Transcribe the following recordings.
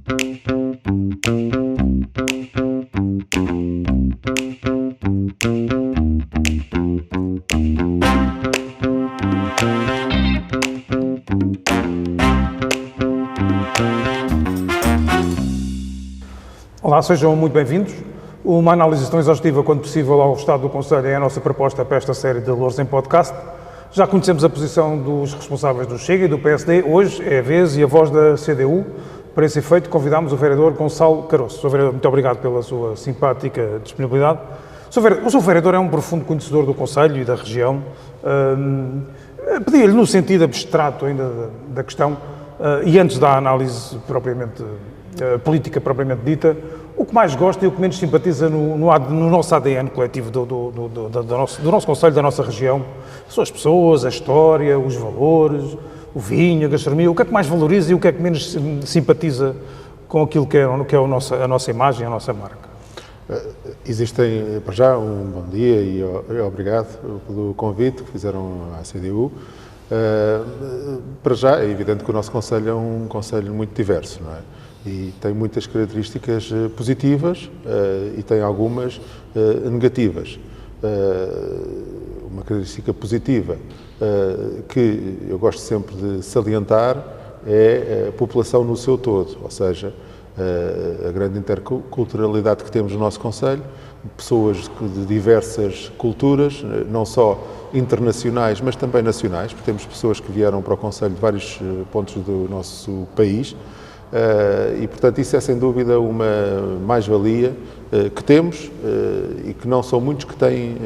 Olá, sejam muito bem-vindos. Uma análise tão exaustiva quanto possível ao estado do Conselho é a nossa proposta para esta série de Louros em Podcast. Já conhecemos a posição dos responsáveis do Chega e do PSD. Hoje é a vez e a voz da CDU. Para esse efeito, convidámos o vereador Gonçalo Caroço. Sr. Vereador, muito obrigado pela sua simpática disponibilidade. O Sr. Vereador é um profundo conhecedor do Conselho e da região. Pedia-lhe, no sentido abstrato ainda da questão, e antes da análise propriamente política propriamente dita, o que mais gosta e o que menos simpatiza no nosso ADN coletivo do nosso Conselho, da nossa região. São as pessoas, a história, os valores, o vinho, a gastronomia. O que é que mais valoriza e o que é que menos simpatiza com aquilo que é a nossa imagem, a nossa marca? Existem, para já, um bom dia e obrigado pelo convite que fizeram à CDU. Para já, é evidente que o nosso Conselho é um Conselho muito diverso, não é? E tem muitas características positivas e tem algumas negativas. Uma característica positiva que eu gosto sempre de salientar é a população no seu todo, ou seja, a grande interculturalidade que temos no nosso Conselho, pessoas de diversas culturas, não só internacionais, mas também nacionais, porque temos pessoas que vieram para o Conselho de vários pontos do nosso país. E, portanto, isso é sem dúvida uma mais-valia que temos e que não são muitos que têm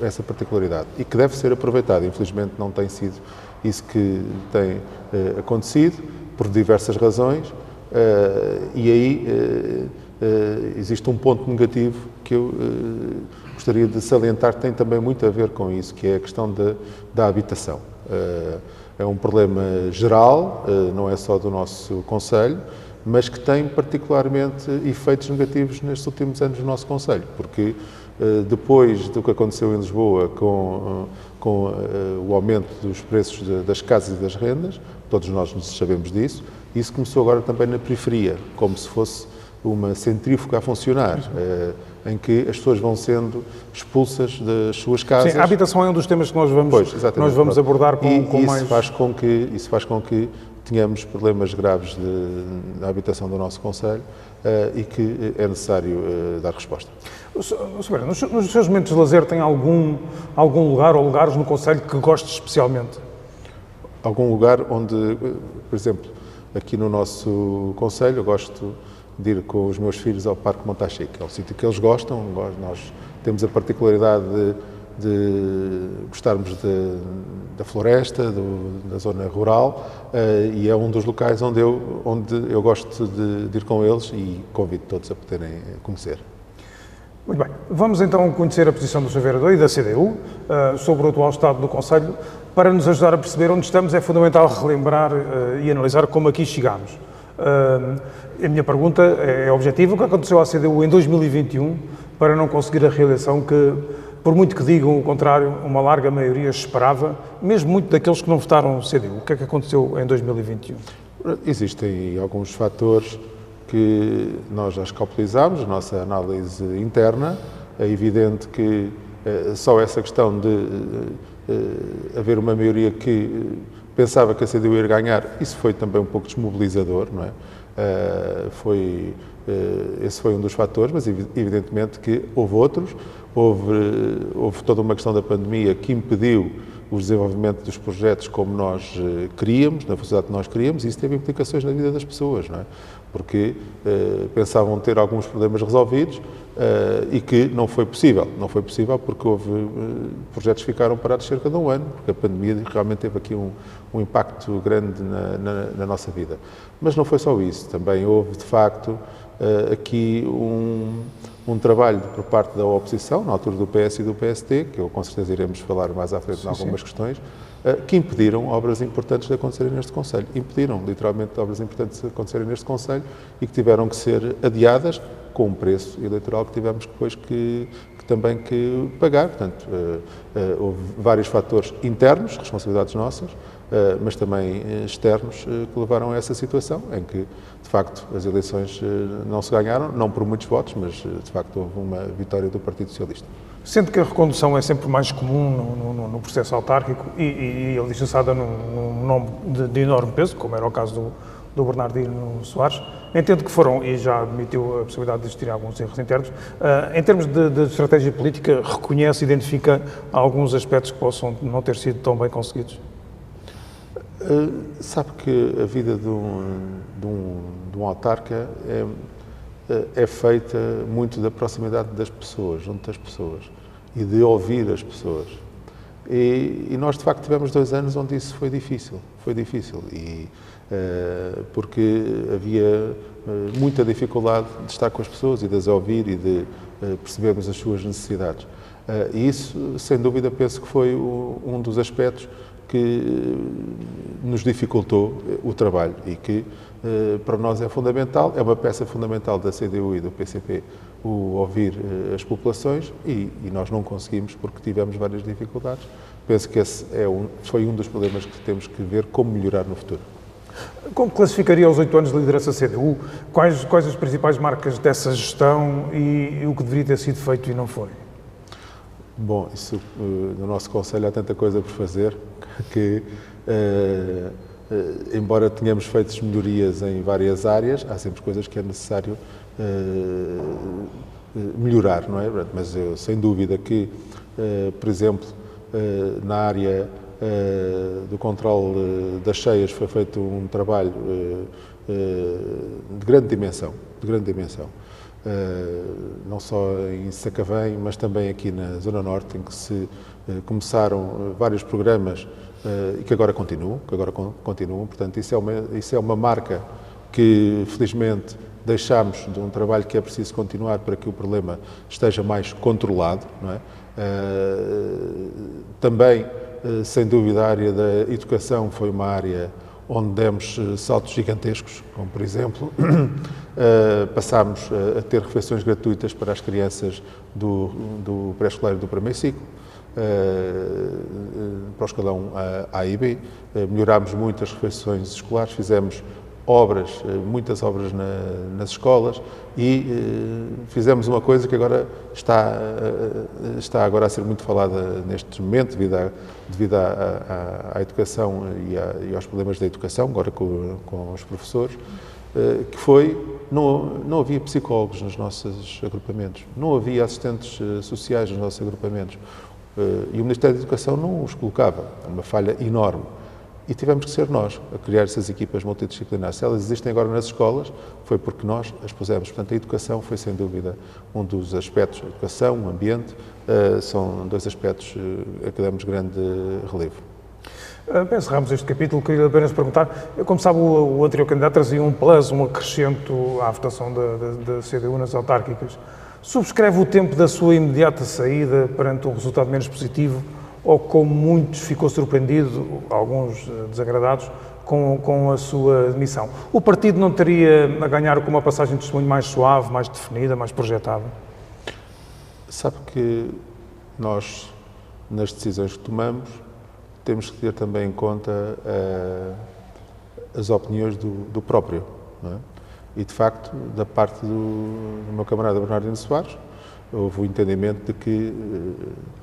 essa particularidade e que deve ser aproveitada. Infelizmente não tem sido isso que tem acontecido, por diversas razões, e aí existe um ponto negativo que eu gostaria de salientar, que tem também muito a ver com isso, que é a questão da habitação. É um problema geral, não é só do nosso Conselho, mas que tem particularmente efeitos negativos nestes últimos anos no nosso Conselho, porque depois do que aconteceu em Lisboa com o aumento dos preços das casas e das rendas, todos nós sabemos disso, isso começou agora também na periferia, como se fosse uma centrífuga a funcionar, em que as pessoas vão sendo expulsas das suas casas. Sim, a habitação é um dos temas que nós vamos abordar com mais... Isso faz com que tenhamos problemas graves na habitação do nosso Conselho e que é necessário dar resposta. Nos seus momentos de lazer tem algum lugar ou lugares no Conselho que goste especialmente? Algum lugar onde, por exemplo, aqui no nosso Conselho, eu gosto de ir com os meus filhos ao Parque Montachique. É um sítio que eles gostam. Nós temos a particularidade de gostarmos da floresta, da zona rural, e é um dos locais onde eu gosto de ir com eles e convido todos a poderem conhecer. Muito bem. Vamos então conhecer a posição do Sr. Vereador e da CDU sobre o atual estado do Conselho. Para nos ajudar a perceber onde estamos, é fundamental relembrar e analisar como aqui chegámos. A minha pergunta é objetiva: o que aconteceu à CDU em 2021 para não conseguir a reeleição que, por muito que digam o contrário, uma larga maioria esperava, mesmo muito daqueles que não votaram CDU? O que é que aconteceu em 2021? Existem alguns fatores que nós já escalpelizámos, a nossa análise interna. É evidente que só essa questão de haver uma maioria que pensava que a CDU ia ganhar, isso foi também um pouco desmobilizador, não é? Esse foi um dos fatores, mas evidentemente que houve outros. Houve toda uma questão da pandemia que impediu o desenvolvimento dos projetos como nós queríamos, na velocidade que nós queríamos, e isso teve implicações na vida das pessoas, não é? Porque pensavam ter alguns problemas resolvidos e que não foi possível. Não foi possível porque projetos que ficaram parados cerca de um ano, porque a pandemia realmente teve aqui um impacto grande na nossa vida. Mas não foi só isso, também houve, de facto, aqui um trabalho por parte da oposição, na altura do PS e do PST, que eu com certeza iremos falar mais à frente em algumas questões, que impediram obras importantes de acontecerem neste Conselho. Impediram, literalmente, obras importantes de acontecerem neste Conselho e que tiveram que ser adiadas com um preço eleitoral que tivemos depois que também que pagar. Portanto, houve vários fatores internos, responsabilidades nossas, mas também externos, que levaram a essa situação, em que, de facto, as eleições não se ganharam, não por muitos votos, mas, de facto, houve uma vitória do Partido Socialista. Sendo que a recondução é sempre mais comum no processo autárquico e alicerçada num nome de enorme peso, como era o caso do Bernardino Soares, entendo que foram, e já admitiu a possibilidade de existirem alguns erros internos, em termos de estratégia política, reconhece, identifica alguns aspectos que possam não ter sido tão bem conseguidos? Sabe que a vida de um autarca é feita muito da proximidade das pessoas, junto das pessoas, e de ouvir as pessoas. E nós, de facto, tivemos 2 anos onde isso foi difícil, porque havia muita dificuldade de estar com as pessoas e de as ouvir e de percebermos as suas necessidades. E isso, sem dúvida, penso que foi um dos aspectos que nos dificultou o trabalho e que para nós é fundamental, é uma peça fundamental da CDU e do PCP, o ouvir as populações e nós não conseguimos porque tivemos várias dificuldades. Penso que esse foi um dos problemas que temos que ver como melhorar no futuro. Como classificaria os 8 anos de liderança da CDU? Quais as principais marcas dessa gestão e o que deveria ter sido feito e não foi? Bom, isso no nosso Conselho há tanta coisa por fazer que, embora tenhamos feito melhorias em várias áreas, há sempre coisas que é necessário melhorar, não é? Mas eu, sem dúvida que, por exemplo, na área do controle das cheias foi feito um trabalho de grande dimensão, não só em Sacavém, mas também aqui na Zona Norte, em que se começaram vários programas e que agora continuam, portanto isso é uma marca que felizmente deixamos de um trabalho que é preciso continuar para que o problema esteja mais controlado, não é? Também, sem dúvida, a área da educação foi uma área onde demos saltos gigantescos, como por exemplo, passámos a ter refeições gratuitas para as crianças do pré-escolar e do primeiro ciclo, para o escalão A e B, melhorámos muito as refeições escolares, fizemos muitas obras nas escolas e fizemos uma coisa que agora está agora a ser muito falada neste momento devido à educação e aos problemas da educação, agora com os professores, que foi, não havia psicólogos nos nossos agrupamentos, não havia assistentes sociais nos nossos agrupamentos e o Ministério da Educação não os colocava, uma falha enorme. E tivemos que ser nós a criar essas equipas multidisciplinares. Se elas existem agora nas escolas, foi porque nós as pusemos. Portanto, a educação foi, sem dúvida, um dos aspectos. A educação, o ambiente, são 2 aspectos a que damos grande relevo. Para encerrarmos este capítulo, queria apenas perguntar, como sabe, o anterior candidato trazia um plus, um acrescento à votação da CDU nas autárquicas. Subscreve o tempo da sua imediata saída perante um resultado menos positivo ou, como muitos, ficou surpreendido, alguns desagradados, com a sua demissão? O partido não teria a ganhar com uma passagem de testemunho mais suave, mais definida, mais projetada? Sabe que nós, nas decisões que tomamos, temos que ter também em conta as opiniões do próprio, não é? E, de facto, da parte do meu camarada Bernardino Soares, houve o entendimento de que...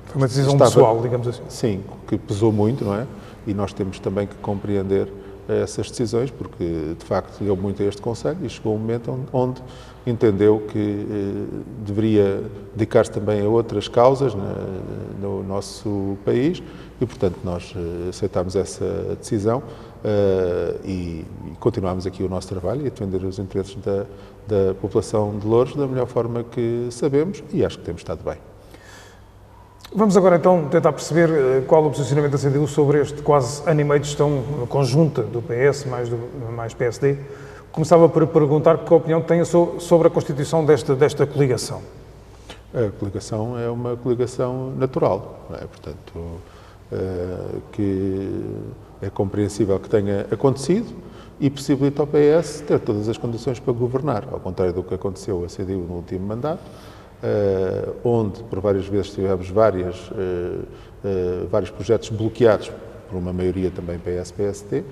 Foi uma decisão pessoal, digamos assim. Sim, que pesou muito, não é? E nós temos também que compreender essas decisões, porque, de facto, ligou muito a este Conselho e chegou um momento onde entendeu que deveria dedicar-se também a outras causas no nosso país e, portanto, nós aceitámos essa decisão e continuamos aqui o nosso trabalho e a defender os interesses da população de Loures da melhor forma que sabemos e acho que temos estado bem. Vamos agora então tentar perceber qual o posicionamento da CDU sobre este quase ano e meio de gestão conjunta do PS mais PSD. Começava por perguntar que opinião tem sobre a constituição desta coligação. A coligação é uma coligação natural, não é? Portanto, que é compreensível que tenha acontecido e possibilita ao PS ter todas as condições para governar, ao contrário do que aconteceu a CDU no último mandato, onde por várias vezes tivemos vários projetos bloqueados por uma maioria também PS-PSD,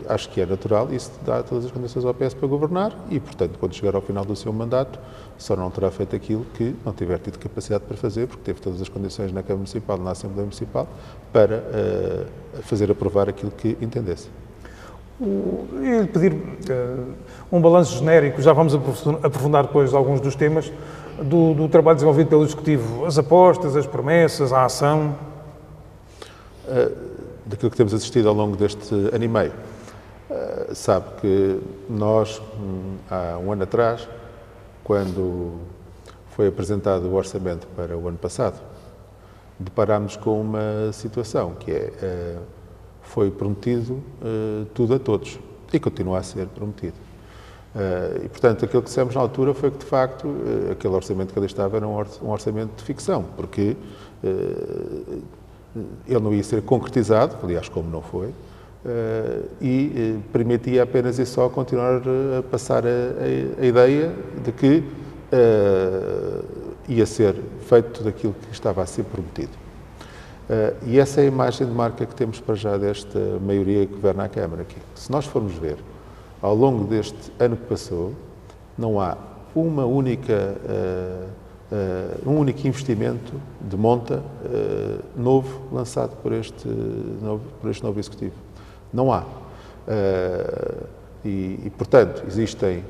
acho que é natural e isso dá todas as condições ao PS para governar e, portanto, quando chegar ao final do seu mandato, só não terá feito aquilo que não tiver tido capacidade para fazer, porque teve todas as condições na Câmara Municipal, na Assembleia Municipal, para fazer aprovar aquilo que entendesse. E pedir um balanço genérico, já vamos aprofundar depois alguns dos temas, do trabalho desenvolvido pelo Executivo, as apostas, as promessas, a ação. Daquilo que temos assistido ao longo deste ano e meio. Sabe que nós, há um ano atrás, quando foi apresentado o orçamento para o ano passado, deparámos com uma situação que foi prometido tudo a todos e continua a ser prometido. E, portanto, aquilo que dissemos na altura foi que, de facto, aquele orçamento que ali estava era um orçamento de ficção, porque ele não ia ser concretizado, aliás, como não foi, e permitia apenas e só continuar a passar a ideia de que ia ser feito tudo aquilo que estava a ser prometido. E essa é a imagem de marca que temos para já desta maioria que governa a Câmara aqui. Se nós formos ver, ao longo deste ano que passou, não há um único investimento de monta novo lançado por este novo Executivo. Não há. Portanto, existem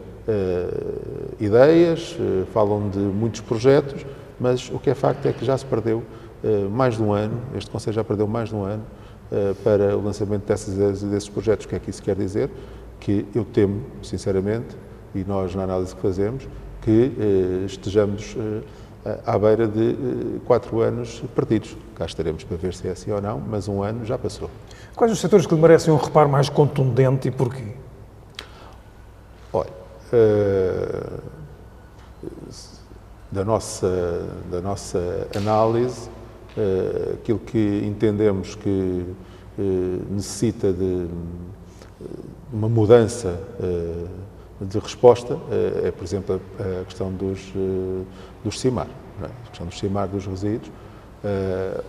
ideias, falam de muitos projetos, mas o que é facto é que já se perdeu mais de um ano, este Conselho já perdeu mais de um ano para o lançamento dessas ideias e desses projetos. O que é que isso quer dizer? Que eu temo, sinceramente, e nós na análise que fazemos, que estejamos à beira de 4 anos perdidos. Cá estaremos para ver se é assim ou não, mas um ano já passou. Quais os setores que lhe merecem um reparo mais contundente e porquê? Olha, da nossa análise, aquilo que entendemos que necessita de uma mudança de resposta é, por exemplo, a questão dos CIMAR, não é? A questão dos CIMAR dos resíduos,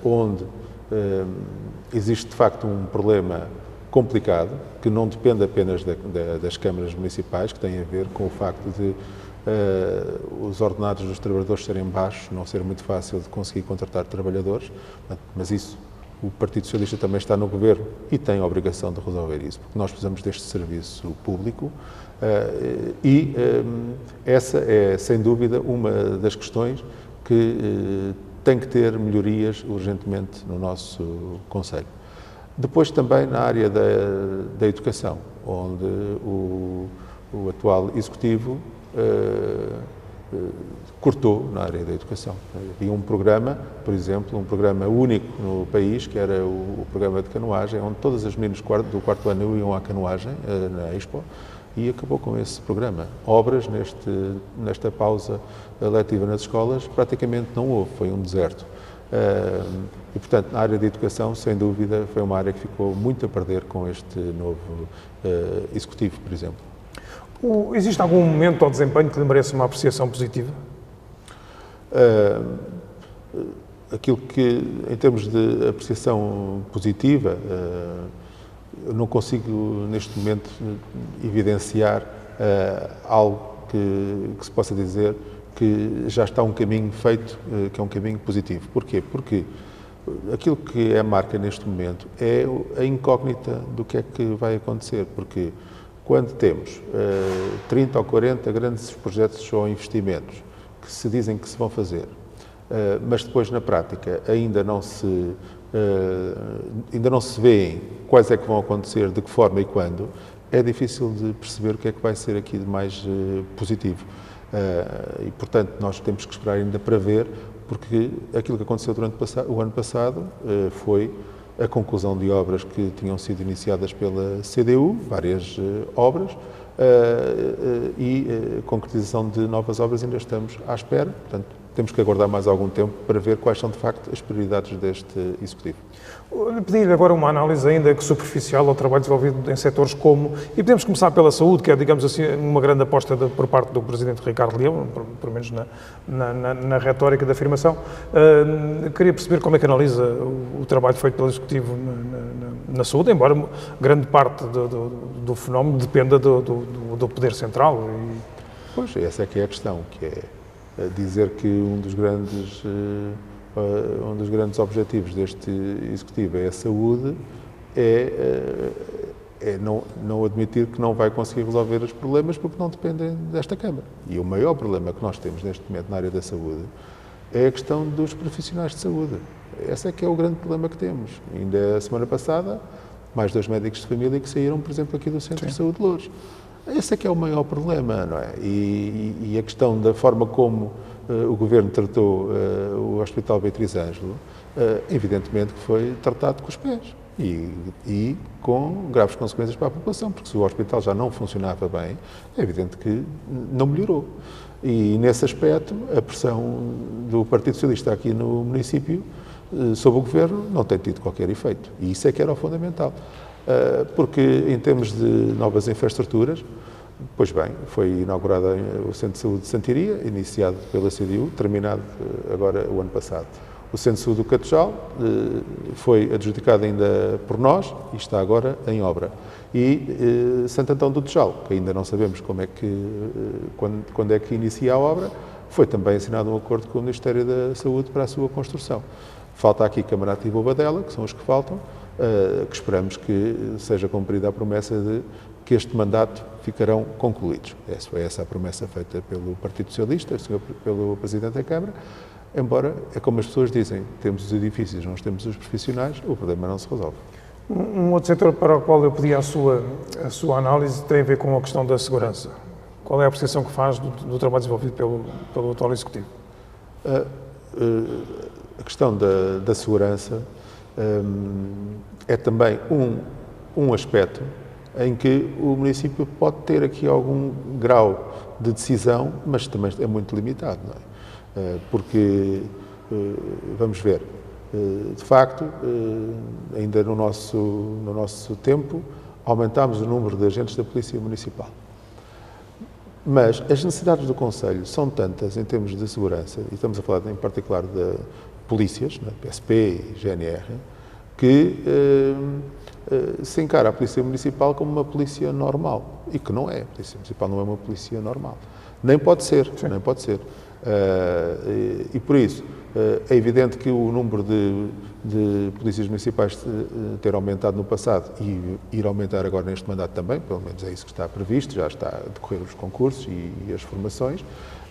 onde existe de facto um problema complicado que não depende apenas das câmaras municipais, que tem a ver com o facto de os ordenados dos trabalhadores serem baixos, não ser muito fácil de conseguir contratar trabalhadores, mas isso o Partido Socialista também está no Governo e tem a obrigação de resolver isso, porque nós precisamos deste serviço público essa é, sem dúvida, uma das questões que tem que ter melhorias urgentemente no nosso Conselho. Depois também na área da educação, onde o atual Executivo cortou na área da educação. Havia um programa, por exemplo, um programa único no país, que era o programa de canoagem, onde todas as meninas do quarto ano iam à canoagem, na Expo, e acabou com esse programa. Obras nesta pausa letiva nas escolas praticamente não houve, foi um deserto. E, portanto, na área de educação, sem dúvida, foi uma área que ficou muito a perder com este novo Executivo, por exemplo. Existe algum momento ao desempenho que lhe mereça uma apreciação positiva? Aquilo que, em termos de apreciação positiva, eu não consigo, neste momento, evidenciar algo que se possa dizer que já está um caminho feito, que é um caminho positivo. Porquê? Porque aquilo que é a marca neste momento é a incógnita do que é que vai acontecer, porque quando temos 30 ou 40 grandes projetos ou investimentos que se dizem que se vão fazer, mas depois na prática ainda não se vêem quais é que vão acontecer, de que forma e quando, é difícil de perceber o que é que vai ser aqui de mais positivo. E, portanto, nós temos que esperar ainda para ver, porque aquilo que aconteceu durante o ano passado foi a conclusão de obras que tinham sido iniciadas pela CDU, várias obras, e a concretização de novas obras ainda estamos à espera. Portanto, temos que aguardar mais algum tempo para ver quais são, de facto, as prioridades deste Executivo. Pedir agora uma análise ainda que superficial ao trabalho desenvolvido em setores como, e podemos começar pela saúde, que é, digamos assim, uma grande aposta por parte do Presidente Ricardo Leão, pelo menos na retórica da afirmação. Queria perceber como é que analisa o trabalho feito pelo Executivo na saúde, embora grande parte do fenómeno dependa do poder central. Pois, essa é que é a questão, que é dizer que um dos grandes objetivos deste Executivo é a saúde, é não admitir que não vai conseguir resolver os problemas porque não dependem desta Câmara. E o maior problema que nós temos neste momento na área da saúde é a questão dos profissionais de saúde. Esse é que é o grande problema que temos. Ainda a semana passada, mais 2 médicos de família que saíram, por exemplo, aqui do Centro de Saúde de Loures. Esse é que é o maior problema, não é? E a questão da forma como o Governo tratou o Hospital Beatriz Ângelo, evidentemente que foi tratado com os pés e com graves consequências para a população, porque se o hospital já não funcionava bem, é evidente que não melhorou. E nesse aspecto, a pressão do Partido Socialista aqui no município sobre o Governo não tem tido qualquer efeito. E isso é que era o fundamental. Porque em termos de novas infraestruturas, pois bem, foi inaugurado o Centro de Saúde de Santiria, iniciado pela CDU, terminado agora o ano passado. O Centro de Saúde do Catejal foi adjudicado ainda por nós e está agora em obra. E Santo Antão do Tejal, que ainda não sabemos quando é que inicia a obra, foi também assinado um acordo com o Ministério da Saúde para a sua construção. Falta aqui Camarate e Bobadela, que são os que faltam, que esperamos que seja cumprida a promessa de que este mandato ficarão concluídos. Foi essa a promessa feita pelo Partido Socialista, pelo Presidente da Câmara, embora, é como as pessoas dizem, temos os edifícios, nós temos os profissionais, o problema não se resolve. Um outro setor para o qual eu pedi a sua análise tem a ver com a questão da segurança. Qual é a apreciação que faz do trabalho desenvolvido pelo atual Executivo? A questão da segurança é também um aspecto em que o município pode ter aqui algum grau de decisão, mas também é muito limitado, não é? Porque, vamos ver, de facto, ainda no nosso tempo, aumentámos o número de agentes da Polícia Municipal. Mas as necessidades do Conselho são tantas em termos de segurança, e estamos a falar em particular de polícias, né, PSP e GNR, que se encara a Polícia Municipal como uma polícia normal, e que não é. A Polícia Municipal não é uma polícia normal. Nem pode ser, nem pode ser. E por isso, é evidente que o número de polícias municipais ter aumentado no passado e ir aumentar agora neste mandato também, pelo menos é isso que está previsto, já está a decorrer os concursos e as formações,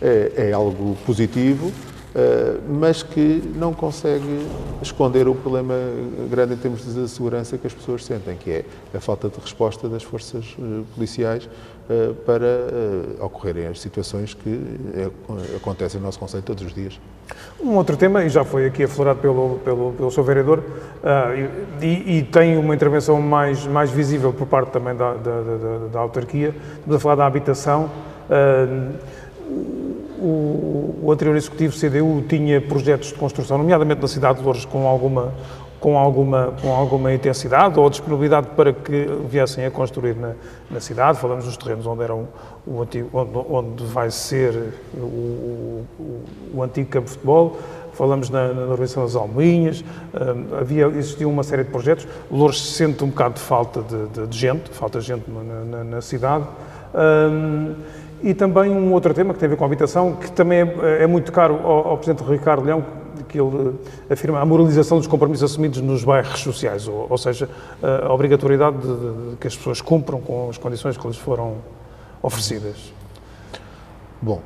é algo positivo, mas que não consegue esconder o problema grande em termos de segurança que as pessoas sentem, que é a falta de resposta das forças policiais para ocorrerem as situações que acontecem no nosso concelho todos os dias. Um outro tema, e já foi aqui aflorado pelo Sr. Vereador, e tem uma intervenção mais visível por parte também da autarquia, estamos a falar da habitação. O anterior Executivo CDU tinha projetos de construção, nomeadamente na cidade de Loures, com alguma intensidade ou disponibilidade para que viessem a construir na cidade. Falamos dos terrenos onde era onde vai ser o antigo campo de futebol. Falamos na organização das Almoinhas. Existia uma série de projetos. Loures sente um bocado de falta de gente, falta gente na cidade. E também um outro tema que tem a ver com a habitação, que também é muito caro ao Presidente Ricardo Leão, que ele afirma a moralização dos compromissos assumidos nos bairros sociais, ou seja, a obrigatoriedade de que as pessoas cumpram com as condições que lhes foram oferecidas. Bom,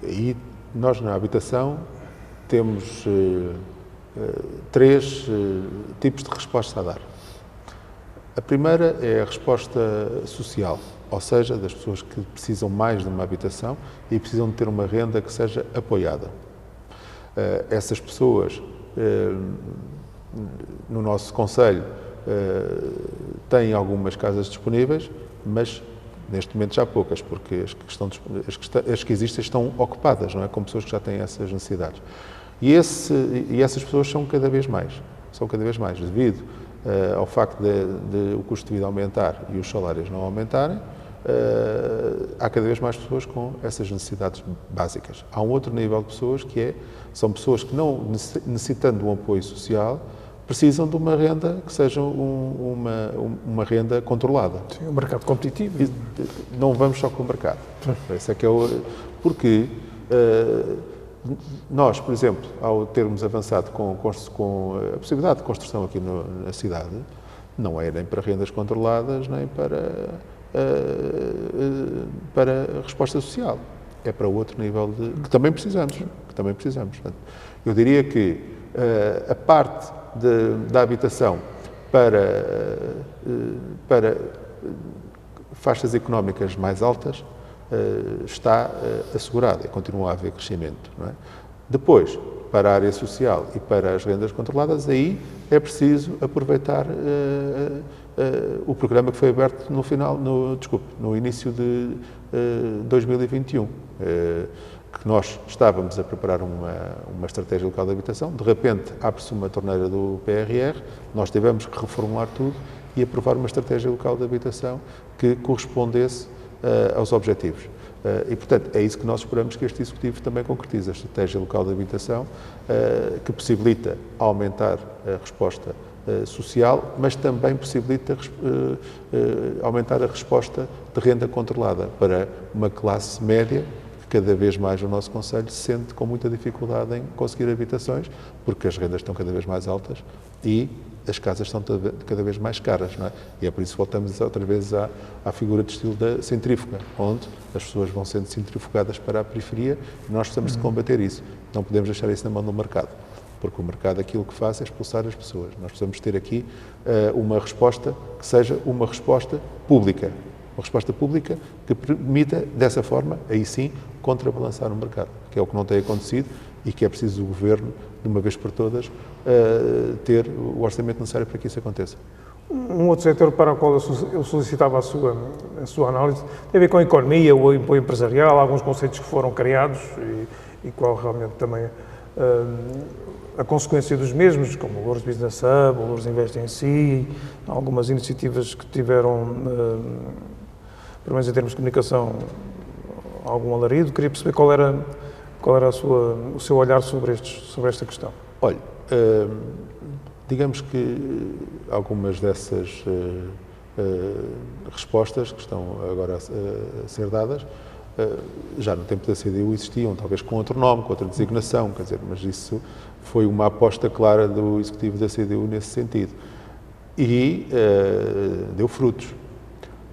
e nós na habitação temos 3 tipos de resposta a dar. A primeira é a resposta social, ou seja, das pessoas que precisam mais de uma habitação e precisam de ter uma renda que seja apoiada. Essas pessoas, no nosso concelho, têm algumas casas disponíveis, mas Neste momento já há poucas, porque as que existem estão ocupadas, não é? Com pessoas que já têm essas necessidades. E essas pessoas são cada vez mais, devido ao facto de o custo de vida aumentar e os salários não aumentarem, há cada vez mais pessoas com essas necessidades básicas. Há um outro nível de pessoas são pessoas que não necessitando de um apoio social, precisam de uma renda que seja uma renda controlada. Sim, um mercado competitivo. E não vamos só com o mercado. Esse é que porque nós, por exemplo, ao termos avançado com a possibilidade de construção aqui na cidade, não é nem para rendas controladas, nem para resposta social. É para outro nível que também precisamos. Portanto, eu diria que a parte da habitação para faixas económicas mais altas está assegurada e continua a haver crescimento. Não é? Depois, para a área social e para as rendas controladas, aí é preciso aproveitar o programa que foi aberto no início de 2021, que nós estávamos a preparar uma estratégia local de habitação, de repente abre-se uma torneira do PRR, nós tivemos que reformular tudo e aprovar uma estratégia local de habitação que correspondesse aos objetivos. E, portanto, é isso que nós esperamos que este Executivo também concretize, a estratégia local de habitação, que possibilita aumentar a resposta social, mas também possibilita aumentar a resposta de renda controlada para uma classe média que cada vez mais o nosso Concelho se sente com muita dificuldade em conseguir habitações, porque as rendas estão cada vez mais altas e as casas são cada vez mais caras, não é? E é por isso que voltamos outra vez à figura de estilo da centrífuga, onde as pessoas vão sendo centrifugadas para a periferia e nós precisamos de combater isso. Não podemos deixar isso na mão do mercado, porque o mercado aquilo que faz é expulsar as pessoas. Nós precisamos ter aqui uma resposta que seja uma resposta pública. Uma resposta pública que permita, dessa forma, aí sim, contrabalançar o mercado, que é o que não tem acontecido e que é preciso o Governo, de uma vez por todas, ter o orçamento necessário para que isso aconteça. Um outro setor para o qual eu solicitava a sua análise tem a ver com a economia, o apoio empresarial, alguns conceitos que foram criados e qual realmente também a consequência dos mesmos, como o Louros Business Hub, o Louros Invest em Si, algumas iniciativas que tiveram, pelo menos em termos de comunicação, algum alarido. Queria perceber qual era o seu olhar sobre esta questão. Olha, digamos que algumas dessas respostas que estão agora a ser dadas já no tempo da CDU existiam, talvez com outro nome, com outra designação, quer dizer, mas isso foi uma aposta clara do Executivo da CDU nesse sentido. E deu frutos.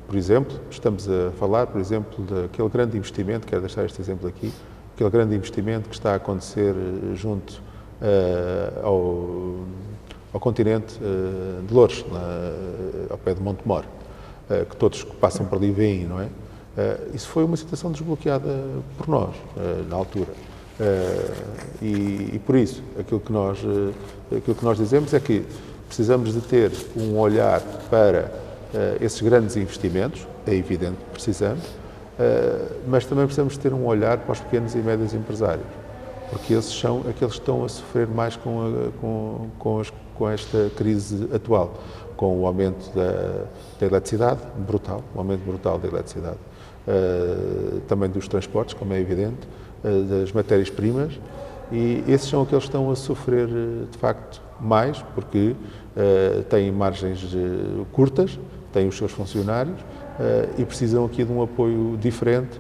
Por exemplo, estamos a falar, por exemplo, daquele grande investimento, quero deixar este exemplo aqui, aquele grande investimento que está a acontecer junto ao continente de Loures, ao pé de Montemor, que todos que passam por ali veem, não é? Isso foi uma situação desbloqueada por nós, na altura. E por isso, aquilo que nós dizemos é que precisamos de ter um olhar para esses grandes investimentos, é evidente que precisamos, mas também precisamos ter um olhar para os pequenos e médios empresários, porque esses são aqueles que estão a sofrer mais com esta crise atual, com o aumento da eletricidade, brutal, o aumento brutal da eletricidade, também dos transportes, como é evidente, das matérias-primas, e esses são aqueles que estão a sofrer, de facto, mais, porque têm margens curtas, têm os seus funcionários e precisam aqui de um apoio diferente,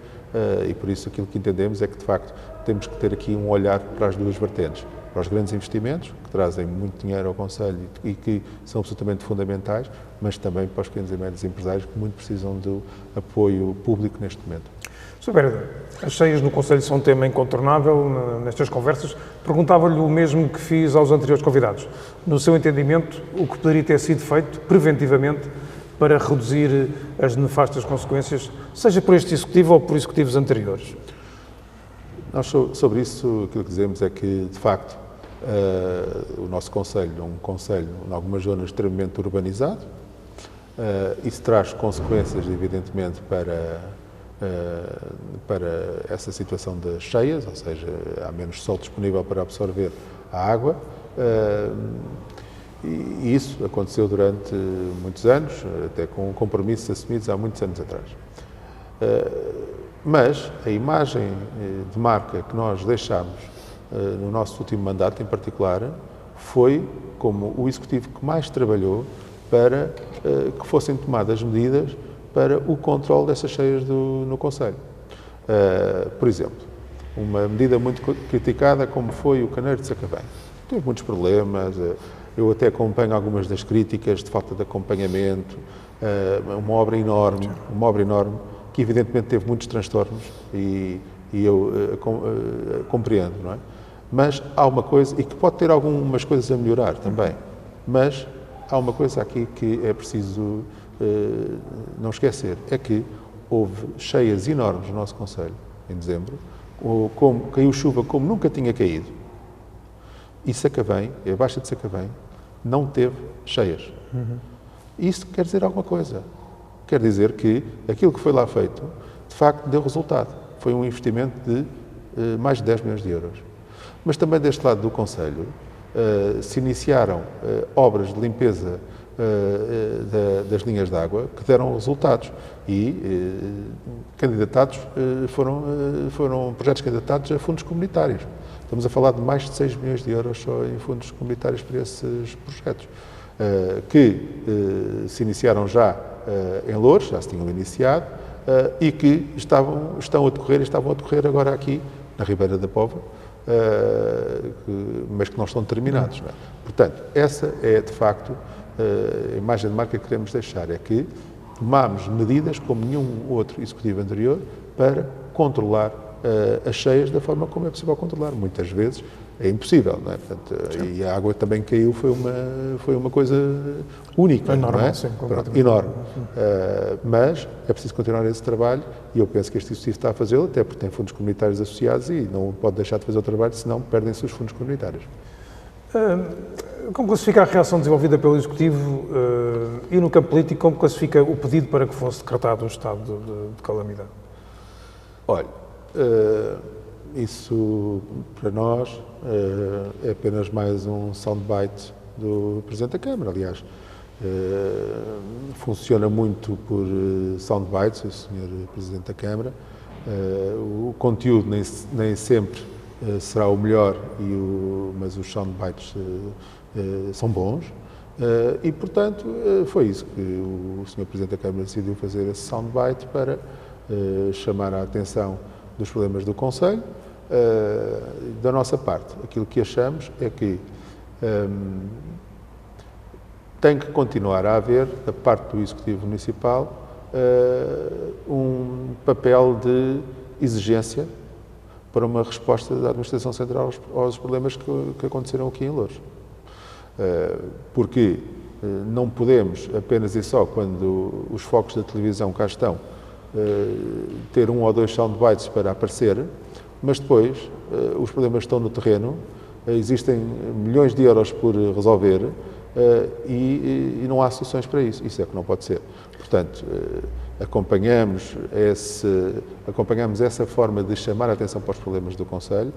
e por isso aquilo que entendemos é que, de facto, temos que ter aqui um olhar para as duas vertentes, para os grandes investimentos, que trazem muito dinheiro ao Concelho e que são absolutamente fundamentais, mas também para os pequenos e médios empresários que muito precisam do apoio público neste momento. Sr. Vereador, as cheias no Concelho são um tema incontornável nestas conversas. Perguntava-lhe o mesmo que fiz aos anteriores convidados. No seu entendimento, o que poderia ter sido feito preventivamente para reduzir as nefastas consequências, seja por este Executivo ou por executivos anteriores? Nós, sobre isso, aquilo que dizemos é que, de facto, o nosso Concelho é um Concelho, em algumas zonas, extremamente urbanizado, Isso traz consequências, evidentemente, para essa situação das cheias, ou seja, há menos sol disponível para absorver a água. E isso aconteceu durante muitos anos, até com compromissos assumidos há muitos anos atrás. Mas a imagem de marca que nós deixámos no nosso último mandato, em particular, foi como o Executivo que mais trabalhou para que fossem tomadas medidas para o controle dessas cheias no Concelho. Por exemplo, uma medida muito criticada como foi o Caneiro de Sacavém. Teve muitos problemas, eu até acompanho algumas das críticas de falta de acompanhamento, uma obra enorme, que evidentemente teve muitos transtornos e eu compreendo, não é? Mas há uma coisa, e que pode ter algumas coisas a melhorar também, mas há uma coisa aqui que é preciso não esquecer, é que houve cheias enormes no nosso concelho, em dezembro, caiu chuva como nunca tinha caído, e Sacavém, a Baixa de Sacavém, não teve cheias. Isso quer dizer alguma coisa. Quer dizer que aquilo que foi lá feito, de facto, deu resultado. Foi um investimento de mais de 10 milhões de euros. Mas também deste lado do concelho se iniciaram obras de limpeza das linhas de água que deram resultados e candidatados foram projetos candidatados a fundos comunitários. Estamos a falar de mais de 6 milhões de euros só em fundos comunitários para esses projetos, que se iniciaram já em Loures, já se tinham iniciado, e que estavam a decorrer agora aqui, na Ribeira da Póvoa, mas que não estão terminados. Não é? Portanto, essa é, de facto, a imagem de marca que queremos deixar, é que tomámos medidas como nenhum outro executivo anterior para controlar as cheias da forma como é possível controlar. Muitas vezes é impossível, não é? Portanto, e a água também caiu, foi uma coisa única, normal, não é? sim, Pronto, enorme. Mas é preciso continuar esse trabalho e eu penso que este executivo está a fazê-lo, até porque tem fundos comunitários associados e não pode deixar de fazer o trabalho, senão perdem-se os fundos comunitários. Como classifica a reação desenvolvida pelo Executivo e no campo político, como classifica o pedido para que fosse decretado um estado de calamidade? Olha, isso para nós é apenas mais um soundbite do Presidente da Câmara. Aliás, funciona muito por soundbites, o Sr. Presidente da Câmara. O conteúdo nem sempre será o melhor, mas os soundbites são bons. E, portanto, foi isso que o Sr. Presidente da Câmara decidiu fazer esse soundbite para chamar a atenção dos problemas do Concelho. Da nossa parte, aquilo que achamos é que tem que continuar a haver, da parte do Executivo Municipal, um papel de exigência para uma resposta da Administração Central aos problemas que aconteceram aqui em Loures. Porque não podemos, apenas e só quando os focos da televisão cá estão, ter um ou dois soundbites para aparecer, mas depois os problemas estão no terreno, existem milhões de euros por resolver e não há soluções para isso. Isso é que não pode ser. Portanto, acompanhamos essa forma de chamar a atenção para os problemas do Concelho,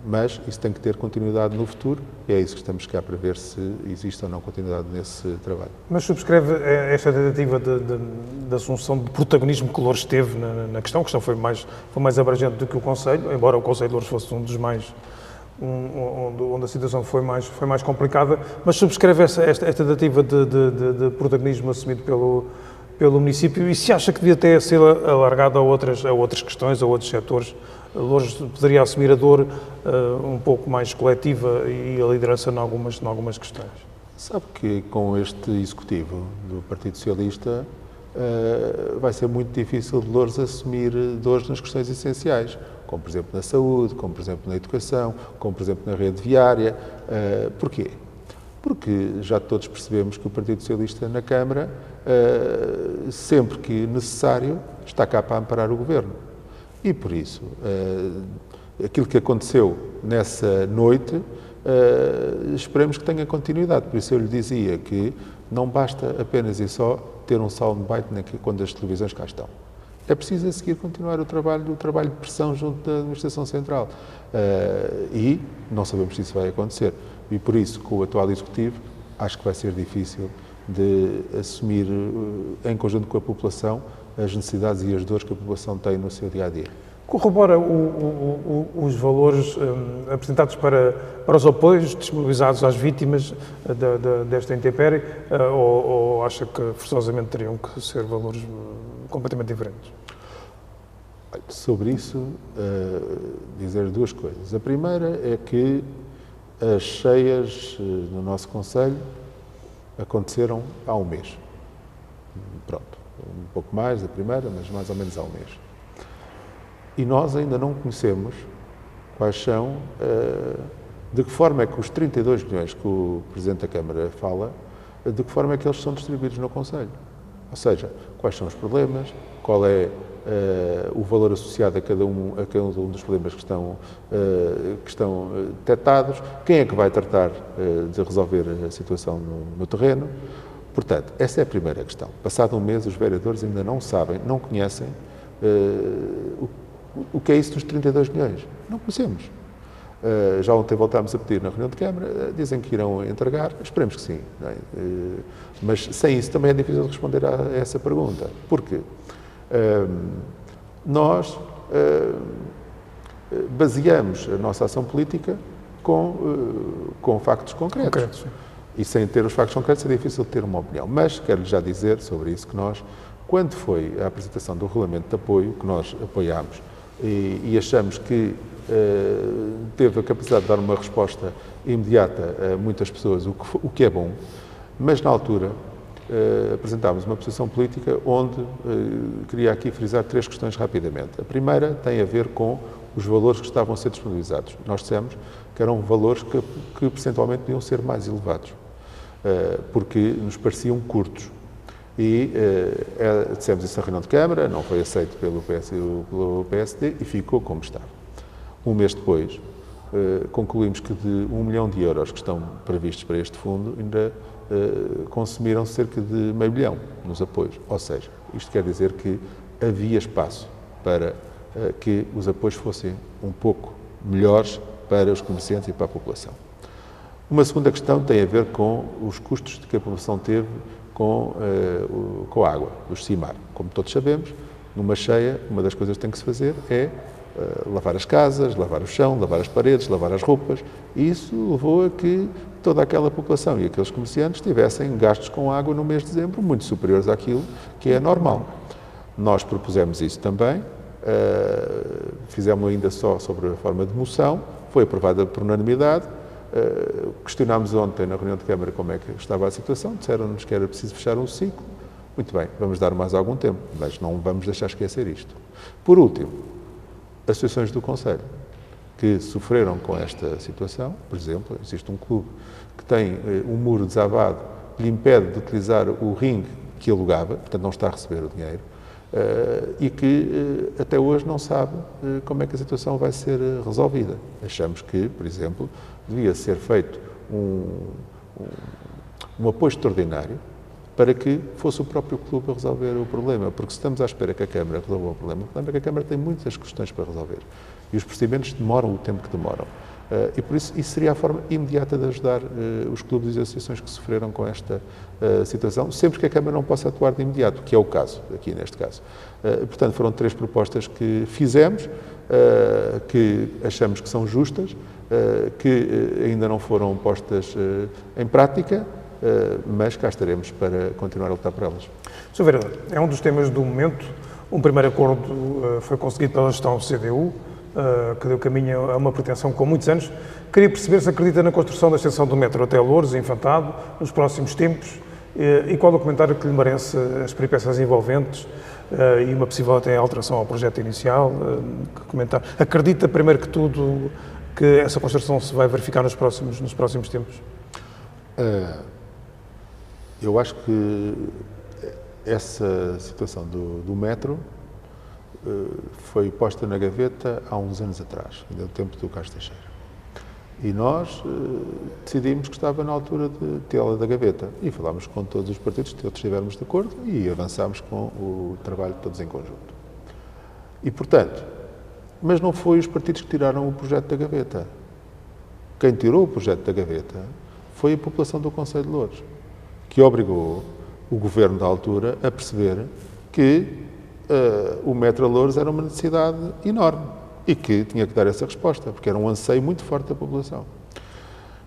mas isso tem que ter continuidade no futuro e é isso que estamos cá para ver se existe ou não continuidade nesse trabalho. Mas subscreve esta tentativa de assunção de protagonismo que Loures teve na questão? A questão foi mais abrangente do que o Concelho, embora o Concelho de Loures fosse um dos mais... onde a situação foi mais complicada, mas subscreve esta tentativa de protagonismo assumido pelo município e se acha que devia ter sido alargado a outras questões, a outros setores. Loures poderia assumir a dor um pouco mais coletiva e a liderança em algumas questões. Sabe que com este Executivo do Partido Socialista vai ser muito difícil de Loures assumir dores nas questões essenciais, como por exemplo na saúde, como por exemplo na educação, como por exemplo na rede viária. Porquê? Porque já todos percebemos que o Partido Socialista na Câmara, sempre que necessário, está cá para amparar o Governo. E por isso, aquilo que aconteceu nessa noite, esperemos que tenha continuidade. Por isso eu lhe dizia que não basta apenas e só ter um soundbite quando as televisões cá estão. É preciso a seguir continuar o trabalho de pressão junto da Administração Central. E não sabemos se isso vai acontecer. E por isso, com o atual Executivo, acho que vai ser difícil de assumir, em conjunto com a população, as necessidades e as dores que a população tem no seu dia-a-dia. Corrobora os valores apresentados para os apoios disponibilizados às vítimas desta intempérie ou acha que forçosamente teriam que ser valores completamente diferentes? Sobre isso, dizer duas coisas. A primeira é que as cheias no nosso concelho aconteceram há um mês. Pronto, um pouco mais da primeira, mas mais ou menos há um mês. E nós ainda não conhecemos quais são, de que forma é que os 32 milhões que o Presidente da Câmara fala, de que forma é que eles são distribuídos no concelho. Ou seja, quais são os problemas, qual é o valor associado a cada um dos problemas que estão detectados, quem é que vai tratar de resolver a situação no terreno. Portanto, essa é a primeira questão. Passado um mês, os vereadores ainda não sabem, não conhecem o que é isso dos 32 milhões. Não conhecemos. Já ontem voltámos a pedir na reunião de Câmara, dizem que irão entregar, esperemos que sim. Não é? Mas sem isso também é difícil responder a essa pergunta. Porque nós baseamos a nossa ação política com factos concretos. E sem ter os factos concretos é difícil ter uma opinião. Mas quero-lhe já dizer sobre isso que nós, quando foi a apresentação do regulamento de apoio, que nós apoiámos e achamos que teve a capacidade de dar uma resposta imediata a muitas pessoas, o que é bom, mas na altura apresentámos uma posição política onde queria aqui frisar três questões rapidamente. A primeira tem a ver com os valores que estavam a ser disponibilizados. Nós dissemos que eram valores que percentualmente podiam ser mais elevados, porque nos pareciam curtos. E dissemos isso na reunião de Câmara, não foi aceito pelo PSD e ficou como estava. Um mês depois, concluímos que de 1 milhão de euros que estão previstos para este fundo, ainda consumiram cerca de meio milhão nos apoios. Ou seja, isto quer dizer que havia espaço para que os apoios fossem um pouco melhores para os comerciantes e para a população. Uma segunda questão tem a ver com os custos que a população teve com a água, dos CIMAR. Como todos sabemos, numa cheia, uma das coisas que tem que se fazer é lavar as casas, lavar o chão, lavar as paredes, lavar as roupas. E isso levou a que toda aquela população e aqueles comerciantes tivessem gastos com água no mês de dezembro muito superiores àquilo que é normal. Nós propusemos isso também, fizemos ainda só sobre a forma de moção, foi aprovada por unanimidade. Questionámos ontem na reunião de Câmara como é que estava a situação, disseram-nos que era preciso fechar um ciclo. Muito bem, vamos dar mais algum tempo, mas não vamos deixar esquecer isto. Por último, associações do Conselho que sofreram com esta situação, por exemplo, existe um clube que tem um muro desabado que lhe impede de utilizar o ringue que alugava, portanto não está a receber o dinheiro, e que até hoje não sabe como é que a situação vai ser resolvida. Achamos que, por exemplo, devia ser feito um apoio extraordinário para que fosse o próprio clube a resolver o problema, porque se estamos à espera que a Câmara resolva o problema é que a Câmara tem muitas questões para resolver e os procedimentos demoram o tempo que demoram. E por isso seria a forma imediata de ajudar os clubes e as associações que sofreram com esta situação, sempre que a Câmara não possa atuar de imediato, que é o caso, aqui neste caso. Portanto, foram três propostas que fizemos, que achamos que são justas, que ainda não foram postas em prática, mas cá estaremos para continuar a lutar por elas. Sr. Vereador, é um dos temas do momento. Um primeiro acordo foi conseguido pela gestão CDU, que deu caminho a uma pretensão com muitos anos. Queria perceber se acredita na construção da extensão do metro até Loures, Infantado, nos próximos tempos, e qual o comentário que lhe merece as peripécias envolventes e uma possível até alteração ao projeto inicial. Acredita, primeiro que tudo, que essa construção se vai verificar nos próximos tempos? Eu acho que essa situação do metro foi posta na gaveta há uns anos atrás, ainda no tempo do Carlos Teixeira. E nós decidimos que estava na altura de tirá-la da gaveta. E falámos com todos os partidos, todos estivermos de acordo, e avançámos com o trabalho todos em conjunto. E, portanto, mas não foi os partidos que tiraram o projeto da gaveta. Quem tirou o projeto da gaveta foi a população do Concelho de Loures, que obrigou o governo da altura a perceber que o metro a Loures era uma necessidade enorme e que tinha que dar essa resposta, porque era um anseio muito forte da população.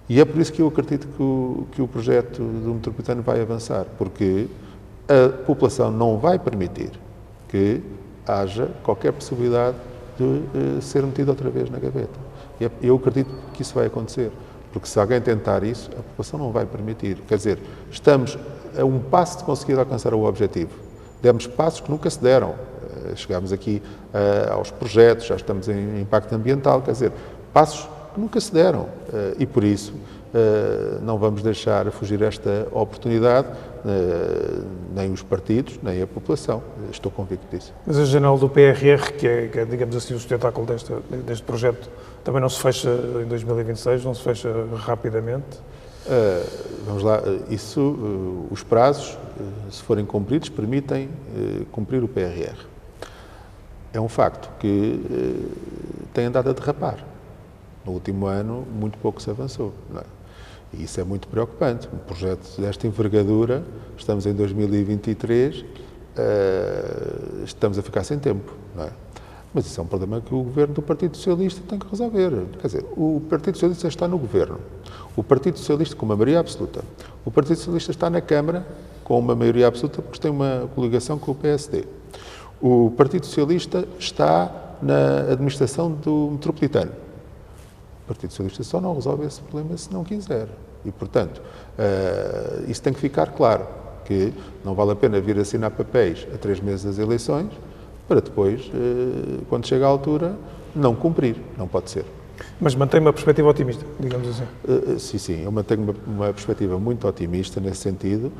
E é por isso que eu acredito que o projeto do metropolitano vai avançar, porque a população não vai permitir que haja qualquer possibilidade de ser metido outra vez na gaveta. E eu acredito que isso vai acontecer, porque se alguém tentar isso, a população não vai permitir. Quer dizer, estamos a um passo de conseguir alcançar o objetivo. Demos passos que nunca se deram. Chegámos aqui aos projetos, já estamos em impacto ambiental, quer dizer, passos que nunca se deram. E por isso não vamos deixar fugir esta oportunidade, nem os partidos, nem a população. Estou convicto disso. Mas a janela do PRR, que é digamos assim, o sustentáculo deste projeto, também não se fecha em 2026, não se fecha rapidamente? Vamos lá, os prazos, se forem cumpridos, permitem cumprir o PRR. É um facto que tem andado a derrapar. No último ano, muito pouco se avançou. Não é? E isso é muito preocupante. Um projeto desta envergadura, estamos em 2023, estamos a ficar sem tempo. Não é? Mas isso é um problema que o governo do Partido Socialista tem que resolver. Quer dizer, o Partido Socialista está no governo. O Partido Socialista com uma maioria absoluta. O Partido Socialista está na Câmara com uma maioria absoluta porque tem uma coligação com o PSD. O Partido Socialista está na administração do metropolitano. O Partido Socialista só não resolve esse problema se não quiser. E, portanto, isso tem que ficar claro, que não vale a pena vir assinar papéis a 3 meses das eleições para depois, quando chega à altura, não cumprir. Não pode ser. Mas mantém uma perspectiva otimista, digamos assim. Sim, eu mantenho uma perspectiva muito otimista nesse sentido,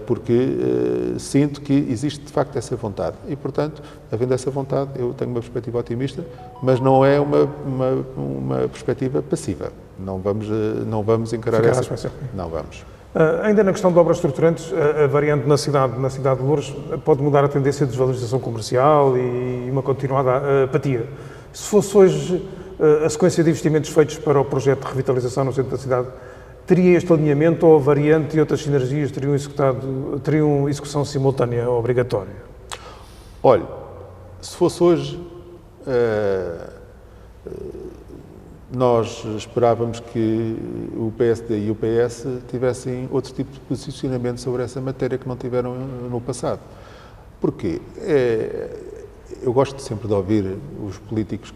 porque sinto que existe de facto essa vontade e, portanto, havendo essa vontade, eu tenho uma perspectiva otimista, mas não é uma perspectiva passiva. Não vamos encarar essa. Não vamos. Ainda na questão de obras estruturantes, a variante na cidade de Loures pode mudar a tendência de desvalorização comercial e uma continuada apatia. Se fosse hoje a sequência de investimentos feitos para o projeto de revitalização no centro da cidade, teria este alinhamento ou a variante e outras sinergias teriam execução simultânea obrigatória? Olha, se fosse hoje, nós esperávamos que o PSD e o PS tivessem outro tipo de posicionamento sobre essa matéria que não tiveram no passado. Porquê? Eu gosto sempre de ouvir os políticos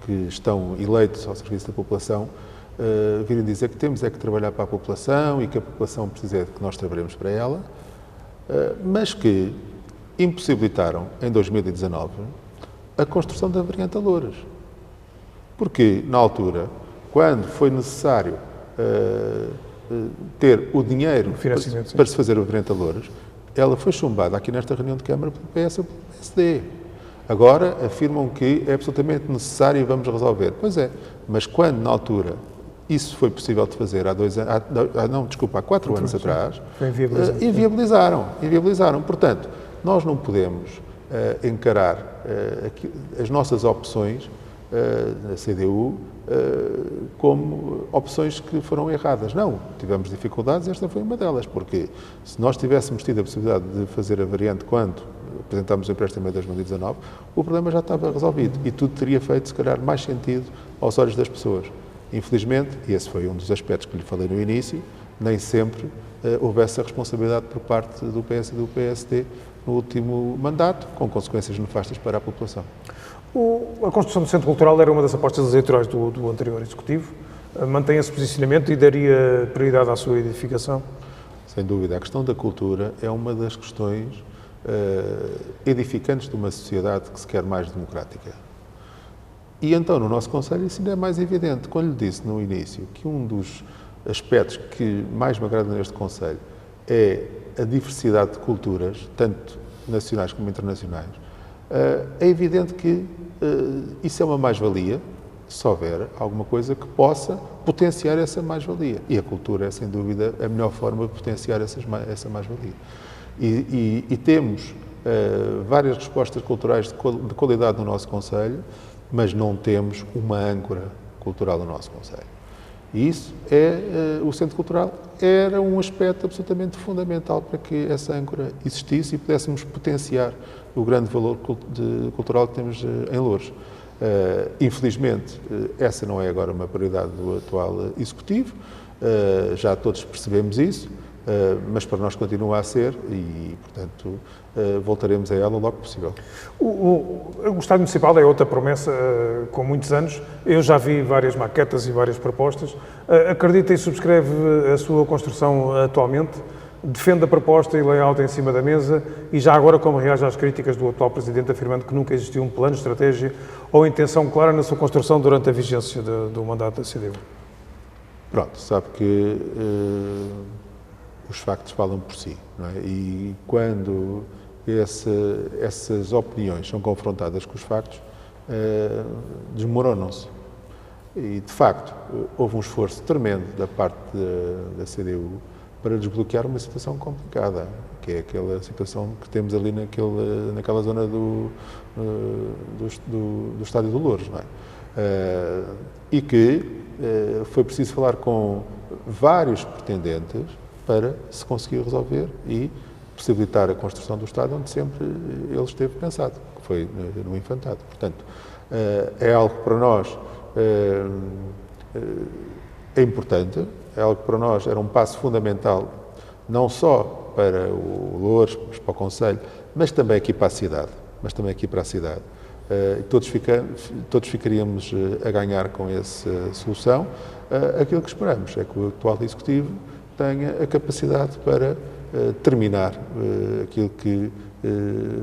que estão eleitos ao serviço da população virem dizer que temos é que trabalhar para a população e que a população precisa de que nós trabalhemos para ela, mas que impossibilitaram, em 2019, a construção da variante a Loures. Porque, na altura, quando foi necessário ter o dinheiro para se fazer a variante a Loures, ela foi chumbada aqui nesta reunião de Câmara pelo PS e pelo PSD. Agora afirmam que é absolutamente necessário e vamos resolver. Pois é, mas quando, na altura, isso foi possível de fazer há 4 anos atrás, inviabilizaram. Portanto, nós não podemos encarar as nossas opções da CDU como opções que foram erradas. Não, tivemos dificuldades, esta foi uma delas, porque se nós tivéssemos tido a possibilidade de fazer a variante quando apresentámos o empréstimo em 2019, o problema já estava resolvido e tudo teria feito, se calhar, mais sentido aos olhos das pessoas. Infelizmente, e esse foi um dos aspectos que lhe falei no início, nem sempre houve essa responsabilidade por parte do PS e do PSD no último mandato, com consequências nefastas para a população. A construção do Centro Cultural era uma das apostas eleitorais do anterior Executivo. Mantém esse posicionamento e daria prioridade à sua edificação? Sem dúvida. A questão da cultura é uma das questões edificantes de uma sociedade que se quer mais democrática. E então, no nosso Conselho, isso ainda é mais evidente. Quando lhe disse no início que um dos aspectos que mais me agrada neste Conselho é a diversidade de culturas, tanto nacionais como internacionais, é evidente que isso é uma mais-valia se houver alguma coisa que possa potenciar essa mais-valia. E a cultura é, sem dúvida, a melhor forma de potenciar essa mais-valia. E temos várias respostas culturais de qualidade no nosso Concelho, mas não temos uma âncora cultural no nosso Concelho. E isso o Centro Cultural era um aspecto absolutamente fundamental para que essa âncora existisse e pudéssemos potenciar o grande valor cultural que temos em Loures. Infelizmente, essa não é agora uma prioridade do atual Executivo, já todos percebemos isso, mas para nós continua a ser e, portanto, voltaremos a ela logo que possível. O Estádio Municipal é outra promessa com muitos anos. Eu já vi várias maquetas e várias propostas. Acredita e subscreve a sua construção atualmente? Defende a proposta e layout em cima da mesa e já agora como reage às críticas do atual Presidente afirmando que nunca existiu um plano, estratégia ou intenção clara na sua construção durante a vigência do mandato da CDU? Pronto, sabe que os factos falam por si, não é? E quando essas opiniões são confrontadas com os factos, desmoronam-se. E, de facto, houve um esforço tremendo da parte da CDU para desbloquear uma situação complicada, que é aquela situação que temos ali naquela zona do Estádio do Loures, não é? E que foi preciso falar com vários pretendentes para se conseguir resolver e possibilitar a construção do estádio onde sempre ele esteve pensado, que foi no Infantado. Portanto, é algo que para nós é importante, é algo que para nós era um passo fundamental, não só para o Loures, mas para o Concelho, mas também aqui para a cidade. Todos ficaríamos a ganhar com essa solução. Aquilo que esperamos é que o atual Executivo tenha a capacidade para terminar aquilo que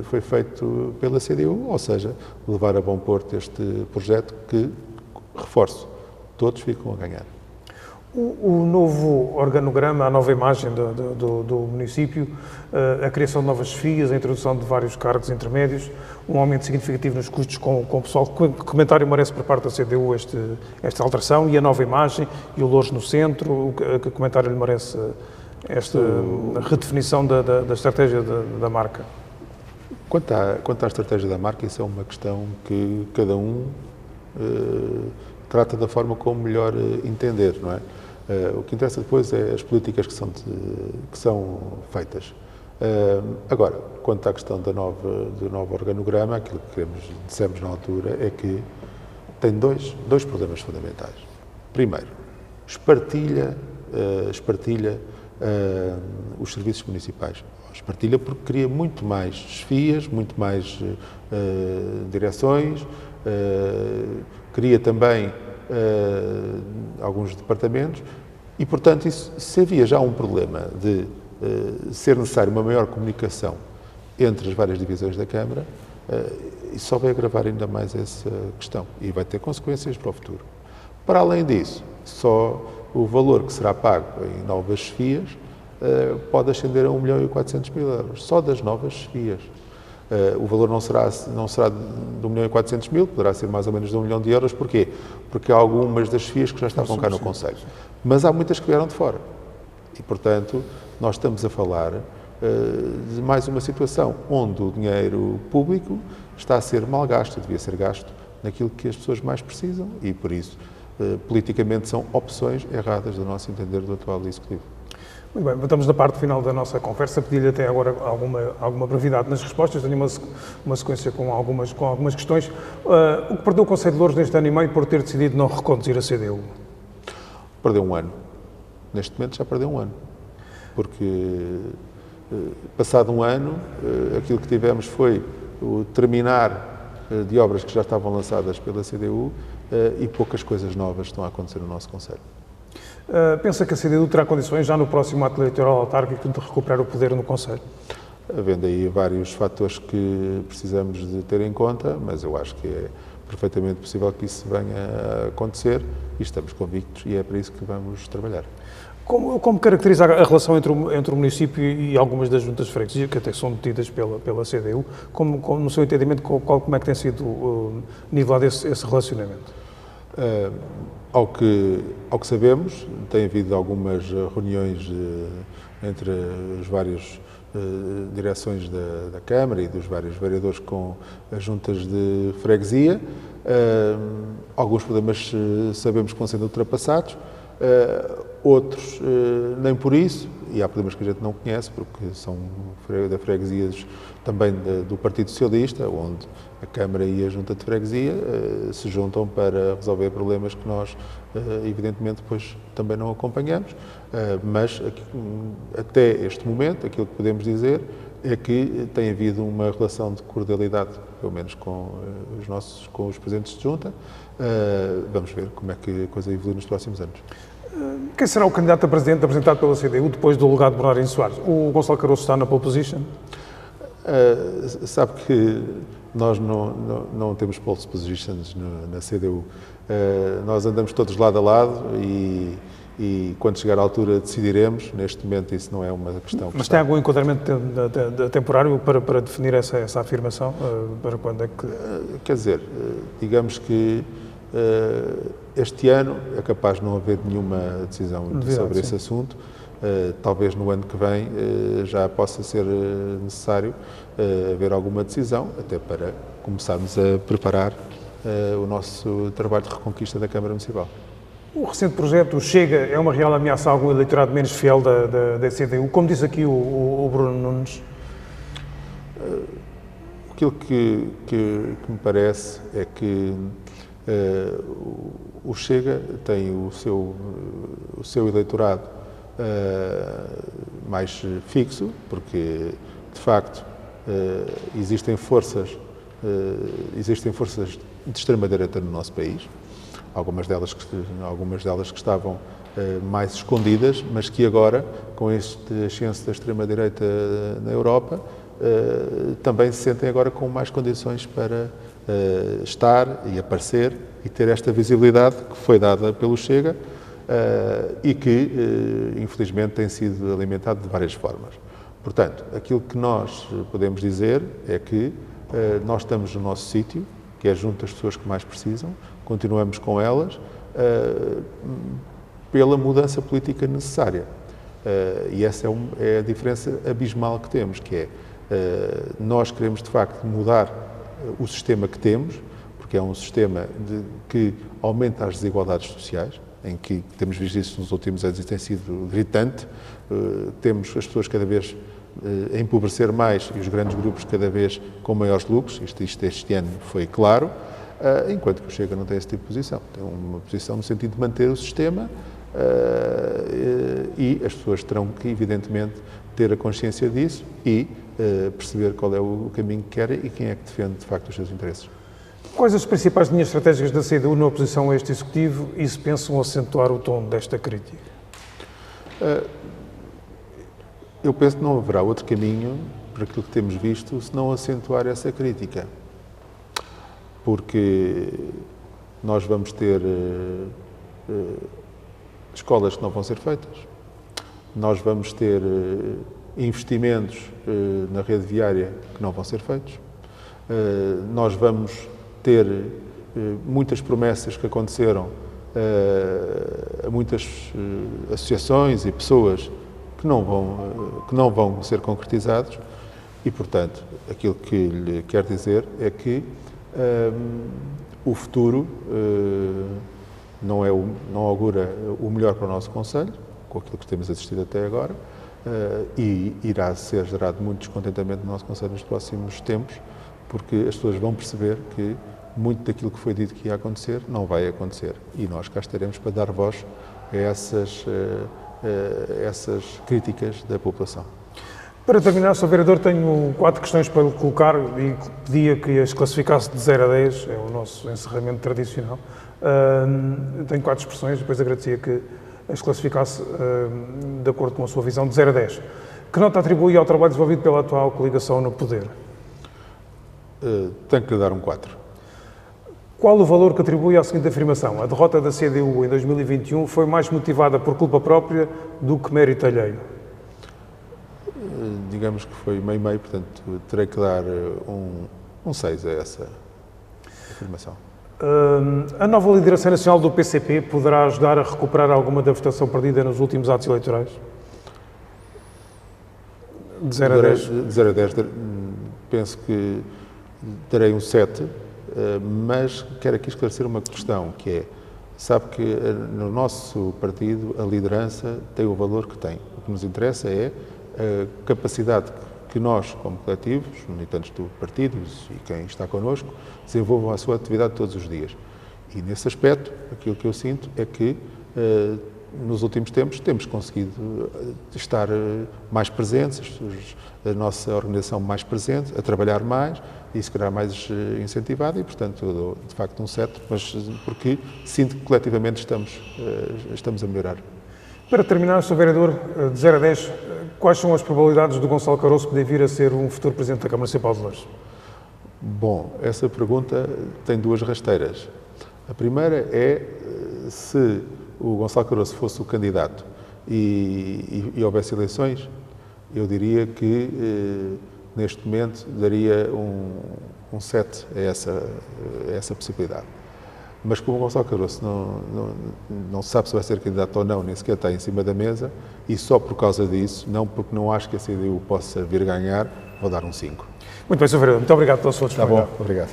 foi feito pela CDU, ou seja, levar a bom porto este projeto que, reforço, todos ficam a ganhar. O novo organograma, a nova imagem do município, a criação de novas chefias, a introdução de vários cargos intermédios, um aumento significativo nos custos com o pessoal. Que comentário merece por parte da CDU esta alteração e a nova imagem e o Loures no centro? Que comentário lhe merece esta redefinição da estratégia da marca? Quanto à estratégia da marca, isso é uma questão que cada um trata da forma como melhor entender, não é? O que interessa depois é as políticas que são feitas. Agora, quanto à questão do novo organograma, aquilo que dissemos na altura é que tem dois problemas fundamentais. Primeiro, espartilha os serviços municipais. Espartilha porque cria muito mais chefias, muito mais direções, cria também alguns departamentos e, portanto, se havia já um problema de ser necessário uma maior comunicação entre as várias divisões da Câmara, isso só vai agravar ainda mais essa questão e vai ter consequências para o futuro. Para além disso, só o valor que será pago em novas chefias pode ascender a 1.400.000 euros, só das novas chefias. O valor não será de 1.400.000, poderá ser mais ou menos de 1 milhão de euros. Porquê? Porque há algumas das chefias que já estavam cá no Concelho. Mas há muitas que vieram de fora. E, portanto, nós estamos a falar de mais uma situação onde o dinheiro público está a ser mal gasto, devia ser gasto naquilo que as pessoas mais precisam e, por isso, politicamente são opções erradas do nosso entender do atual Executivo. Muito bem, estamos na parte final da nossa conversa. Pedi-lhe até agora alguma brevidade nas respostas. Tenho uma sequência com algumas questões. O que perdeu o Concelho de Loures neste ano e meio por ter decidido não reconduzir a CDU? Perdeu um ano. Neste momento já perdeu um ano. Porque, passado um ano, aquilo que tivemos foi o terminar de obras que já estavam lançadas pela CDU e poucas coisas novas estão a acontecer no nosso Concelho. Pensa que a CDU terá condições, já no próximo ato eleitoral autárquico, de recuperar o poder no Concelho? Havendo aí vários fatores que precisamos de ter em conta, mas eu acho que é perfeitamente possível que isso venha a acontecer e estamos convictos e é para isso que vamos trabalhar. Como caracteriza a relação entre o município e algumas das juntas de freguesia, que até são detidas pela CDU? No seu entendimento, como é que tem sido nivelado esse relacionamento? Ao que sabemos, tem havido algumas reuniões entre as várias direções da Câmara e dos vários vereadores com as juntas de freguesia. Alguns problemas sabemos que vão sendo ultrapassados, outros nem por isso, e há problemas que a gente não conhece, porque são da freguesias também do Partido Socialista, onde a Câmara e a Junta de Freguesia se juntam para resolver problemas que nós, evidentemente, depois também não acompanhamos, mas até este momento, aquilo que podemos dizer é que tem havido uma relação de cordialidade, pelo menos com os presidentes de junta. Vamos ver como é que a coisa evolui nos próximos anos. Quem será o candidato a presidente apresentado pela CDU depois do legado de Bernardino Soares? O Gonçalo Caroço está na pole position? Sabe que nós não temos pole positions na CDU. Nós andamos todos lado a lado e quando chegar à altura decidiremos. Neste momento isso não é uma questão. Mas tem algum enquadramento temporário para definir essa afirmação? Para quando é que... Quer dizer, digamos que este ano é capaz de não haver nenhuma decisão sobre esse assunto. Talvez no ano que vem já possa ser necessário haver alguma decisão, até para começarmos a preparar o nosso trabalho de reconquista da Câmara Municipal. O recente projeto Chega é uma real ameaça a algum eleitorado menos fiel da CDU, como disse aqui o Bruno Nunes? Aquilo que me parece é que o Chega tem o seu eleitorado mais fixo, porque de facto existem forças de extrema-direita no nosso país, algumas delas que estavam mais escondidas, mas que agora, com este ascenso da extrema-direita na Europa, também se sentem agora com mais condições para estar e aparecer e ter esta visibilidade que foi dada pelo Chega e que, infelizmente, tem sido alimentado de várias formas. Portanto, aquilo que nós podemos dizer é que nós estamos no nosso sítio, que é junto às pessoas que mais precisam, continuamos com elas pela mudança política necessária. E essa é a diferença abismal que temos, que é nós queremos, de facto, mudar o sistema que temos, porque é um sistema que aumenta as desigualdades sociais, em que temos visto isso nos últimos anos e tem sido gritante. Temos as pessoas cada vez a empobrecer mais e os grandes grupos cada vez com maiores lucros. Isto este ano foi claro, enquanto que o Chega não tem esse tipo de posição. Tem uma posição no sentido de manter o sistema e as pessoas terão que, evidentemente, ter a consciência disso e perceber qual é o caminho que querem e quem é que defende, de facto, os seus interesses. Quais as principais linhas estratégicas da CDU na oposição a este Executivo e se pensam acentuar o tom desta crítica? Eu penso que não haverá outro caminho, por aquilo que temos visto, senão acentuar essa crítica. Porque nós vamos ter escolas que não vão ser feitas, nós vamos ter investimentos na rede viária que não vão ser feitos, nós vamos ter muitas promessas que aconteceram a muitas associações e pessoas que não vão ser concretizados e, portanto, aquilo que lhe quero dizer é que o futuro não augura o melhor para o nosso concelho, com aquilo que temos assistido até agora, e irá ser gerado muito descontentamento no nosso concelho nos próximos tempos, porque as pessoas vão perceber que muito daquilo que foi dito que ia acontecer não vai acontecer. E nós cá estaremos para dar voz a essas críticas da população. Para terminar, Sr. Vereador, tenho 4 questões para lhe colocar e pedia que as classificasse de 0 a 10, é o nosso encerramento tradicional. Tenho 4 expressões, depois agradecia que as classificasse de acordo com a sua visão de 0 a 10. Que nota atribui ao trabalho desenvolvido pela atual coligação no poder? Tenho que lhe dar um 4. Qual o valor que atribui à seguinte afirmação? A derrota da CDU em 2021 foi mais motivada por culpa própria do que mérito alheio. Digamos que foi meio-meio, portanto, terei que dar um 6 a essa afirmação. A nova liderança nacional do PCP poderá ajudar a recuperar alguma da votação perdida nos últimos atos eleitorais? De 0 a 10? De 0 a 10, penso que darei um 7, mas quero aqui esclarecer uma questão, que é, sabe que no nosso partido a liderança tem o valor que tem. O que nos interessa é a capacidade que nós, como coletivos, militantes do partido e quem está connosco, desenvolvam a sua atividade todos os dias. E nesse aspecto, aquilo que eu sinto é que nos últimos tempos temos conseguido estar mais presentes, a nossa organização mais presente, a trabalhar mais e se calhar mais incentivada e, portanto, eu dou de facto um 7, mas porque sinto que coletivamente estamos a melhorar. Para terminar, Sr. Vereador, de 0 a 10, quais são as probabilidades do Gonçalo Caroço poder vir a ser um futuro Presidente da Câmara Municipal de Loures? Bom, essa pergunta tem duas rasteiras. A primeira é se o Gonçalo Caroço fosse o candidato e houvesse eleições, eu diria que neste momento daria um 7 a essa possibilidade. Mas como o Gonçalo Caroço não sabe se vai ser candidato ou não, nem sequer está em cima da mesa, e só por causa disso, não porque não acho que a CDU possa vir ganhar, vou dar um 5. Muito bem, Sr. Vereador, muito obrigado pela sua disponibilidade. Tá bom, obrigado.